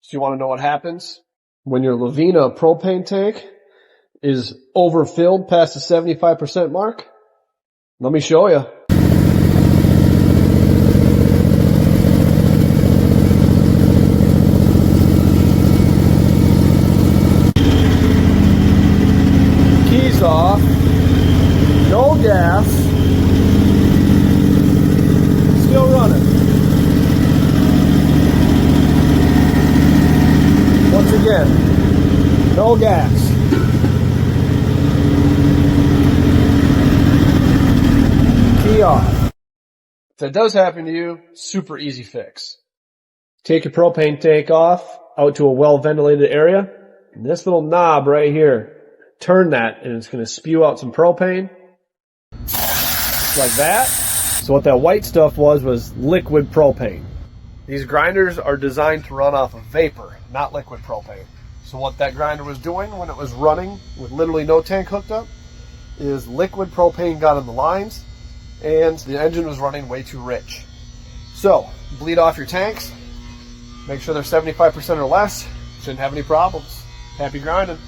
So you want to know what happens when your Lavina propane tank is overfilled past the 75% mark? Let me show you. Keys off, no gas, still running. Once again, no gas. Key off. If that does happen to you, super easy fix. Take your propane tank off out to a well-ventilated area. And this little knob right here, turn that and it's going to spew out some propane. Just like that. So what that white stuff was liquid propane. These grinders are designed to run off of vapor, not liquid propane. So what that grinder was doing when it was running with literally no tank hooked up is liquid propane got in the lines and the engine was running way too rich. So bleed off your tanks, make sure they're 75% or less, shouldn't have any problems. Happy grinding.